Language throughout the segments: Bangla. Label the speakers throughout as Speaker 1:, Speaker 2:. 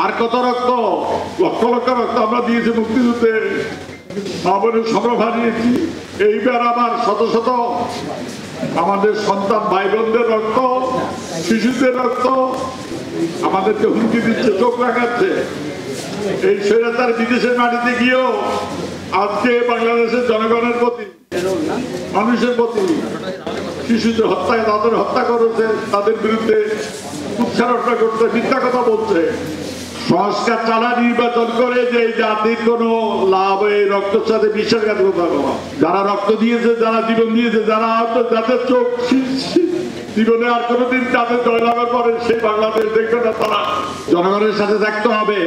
Speaker 1: আর কত রক্ত, লক্ষ লক্ষ রক্ত আমরা দিয়েছি মুক্তিযুদ্ধে, আমাদের সর্ব হারিয়েছি। এইবার আবার শত শত আমাদের সন্তান ভাই বোনদের রক্ত, শিশুদের রক্ত আমাদেরকে হুমকি দিচ্ছে, চোখ রাখাচ্ছে। এই স্বৈরাচার বিদেশের মাটিতে গিয়েও আজকে বাংলাদেশের জনগণের প্রতি, মানুষের প্রতি, শিশুদের হত্যায় তাদের হত্যা করেছে, তাদের বিরুদ্ধে উচ্চারণা করছে, মিথ্যা কথা বলছে। সংস্কার ছাড়া নির্বাচন করে যে জাতির কোন লাভ, এই রক্তের সাথে বিশ্বাসঘাতকতা করা। যারা রক্ত দিয়েছে, যারা জীবন দিয়েছে, যারা যাদের চোখ জীবনে আর কোনোদিন তাদের জয়লাভের পরে সেই বাংলাদেশ দেখবে না, তারা জনগণের সাথে থাকতে হবে।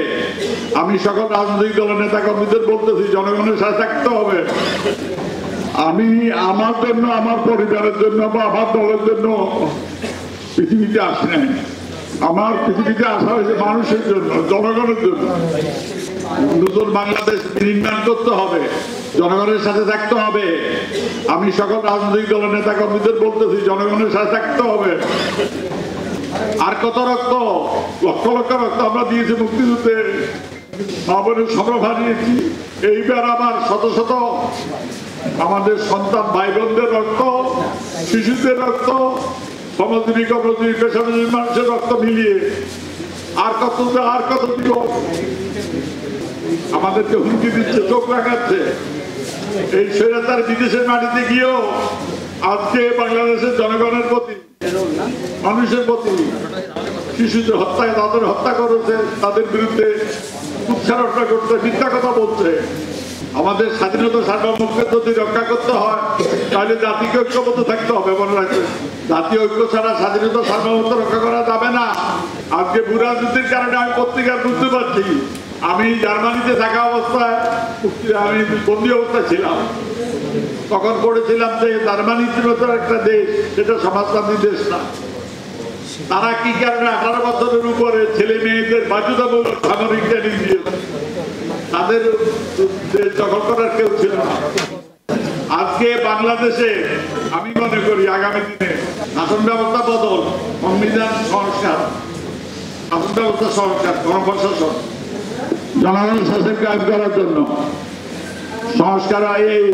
Speaker 1: আমি সকল রাজনৈতিক দলের নেতা কর্মীদের বলতেছি, জনগণের সাথে থাকতে হবে। আমি আমার জন্য, আমার পরিবারের জন্য বা আমার দলের জন্য পৃথিবীতে আসি নাই। আমার পৃথিবীতে আসা হয়েছে মানুষের জন্য, জনগণের জন্য। নতুন বাংলাদেশ নির্মাণ করতে হবে, জনগণের সাথে থাকতে হবে। আমি সকল রাজনৈতিক দলের নেতা কর্মীদের বলতেছি, জনগণের সাথে থাকতে হবে। আর কত রক্ত, লক্ষ লক্ষ রক্ত আমরা দিয়েছি মুক্তিযুদ্ধে, আমাদের সর্ব হারিয়েছি। এইবার আবার শত শত আমাদের সন্তান ভাই বোনদের রক্ত, শিশুদের রক্ত, শ্রমজীবী, কর্মজীবী, পেশাজীবী মানুষের রক্ত মিলিয়ে আর কত দিব আমাদেরকে হুমকি দিচ্ছে, চোখ রাখাচ্ছে। এই স্বৈরাচার বিদেশের মাটিতে গিয়েও আজকে বাংলাদেশের জনগণের প্রতি, মানুষের প্রতি, শিশুদের হত্যায় তাদের হত্যা করেছে, তাদের বিরুদ্ধে উচ্চারণা করছে, মিথ্যা কথা বলছে। আমাদের স্বাধীনতা সার্বভৌমত্ব যদি রক্ষা করতে হয়, তাহলে জাতিকে ঐক্যবদ্ধ থাকতে হবে। মনে রাখবেন, জাতীয় ঐক্য ছাড়া স্বাধীনতা সার্বভৌমত্ব রক্ষা করা যাবে না। আজকে বুড়া যুদ্ধের কারণে আমি পত্রিকার বুঝতে পারছি, আমি জার্মানিতে থাকা অবস্থায়, আমি বন্দী অবস্থায় ছিলাম, তখন পড়েছিলাম যে জার্মানির মতো একটা দেশ, সেটা সমাজতান্ত্রিক দেশ না। তারা কি কারণে 18 বছরের উপরে ছেলে মেয়েদের বাধ্যতামূলক সামরিক ট্রেনিং দিয়েছে, তাদের দখল করার কেউ ছিল না। আজকে বাংলাদেশে আমি মনে করি আগামী দিনে শাসন ব্যবস্থা বদল, সংবিধান সংস্কার, শাসন ব্যবস্থা সংস্কার, গণপ্রশাসন, জনগণের শাসন কায়েম করার জন্য সংস্কার। এই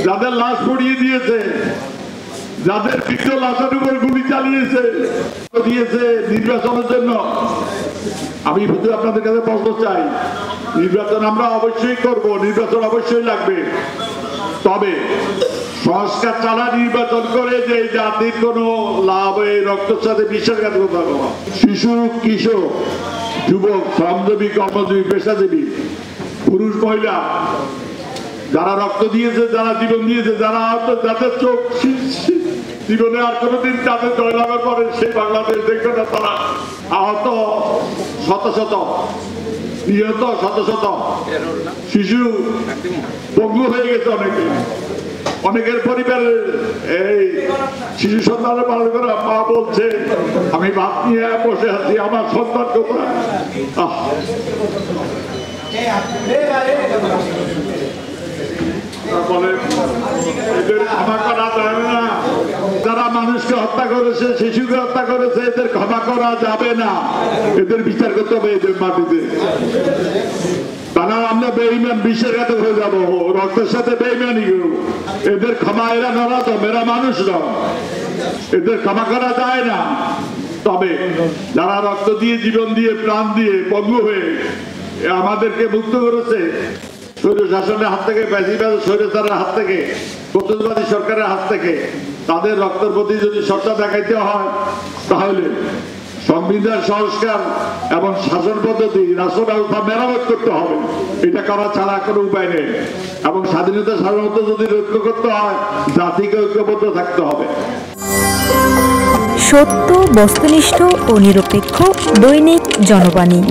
Speaker 1: যাদের লাশ পড়িয়ে দিয়েছে, যাদের বৃদ্ধ লাশের উপর গুলি চালিয়েছে দিয়েছে নির্বাচনের জন্য, আমি শুধু আপনাদের কাছে বলতে চাই, নির্বাচন আমরা অবশ্যই করব, নির্বাচন অবশ্যই লাগবে। তবে সংস্কার ছাড়া নির্বাচন করে যে জাতির কোন লাভ, এই রক্তের সাথে বিশ্বাসঘাতকতা করা। শিশু, কিশোর, যুবক, শ্রমজীবী, কর্মজীবী, পেশাজীবী, পুরুষ, মহিলা, যারা রক্ত দিয়েছে, যারা জীবন দিয়েছে, যারা যাদের চোখ জীবনে আর কোনোদিন তাদের জয়লাভের পরে সেই বাংলাদেশ দেখবে না, তারা আহত শত শত, নিহত শত শত শিশু, পঙ্গু হয়ে গেছে অনেকে। অনেকের পরিবারের এই শিশু সন্তানের পালন করে মা বলছে, আমি ভাত নিয়ে বসে আছি, আমার সন্তান কোথায়? এদের ক্ষমা করা যাবে না। যারা মানুষকে হত্যা করেছে, শিশুকে হত্যা করেছে, এদের ক্ষমা করা যাবে না। এদের বিচার করতে হবে এদের মাটিতে। তারা আমরা বেঈমান, বিশ্বাসঘাতক হয়ে যাবো, রক্তের সাথে বেঈমানি করব। এদের ক্ষমা, এরা নরাধম, এরা মানুষ নয়, এদের ক্ষমা করা যায় না। তবে যারা রক্ত দিয়ে, জীবন দিয়ে, প্রাণ দিয়ে, পঙ্গু হয়ে আমাদেরকে মুক্ত করেছে স্বৈর শাসনের হাত থেকে, স্বৈরাচারের হাত থেকে, কর্তৃত্ববাদী সরকারের হাত থেকে, তাদের রক্তের প্রতি যদি শ্রদ্ধা দেখাইতে হয়, তাহলে সংবিধান সংস্কার এবং শাসন পদ্ধতি, রাষ্ট্র ব্যবস্থা মেরামত করতে হবে। এটা করা ছাড়া কোনো উপায় নেই। এবং স্বাধীনতা সার্বভৌমত্ব যদি রক্ষা করতে হয়, জাতিকে ঐক্যবদ্ধ থাকতে হবে।
Speaker 2: সত্য, বস্তুনিষ্ঠ ও নিরপেক্ষ দৈনিক জনবাণী।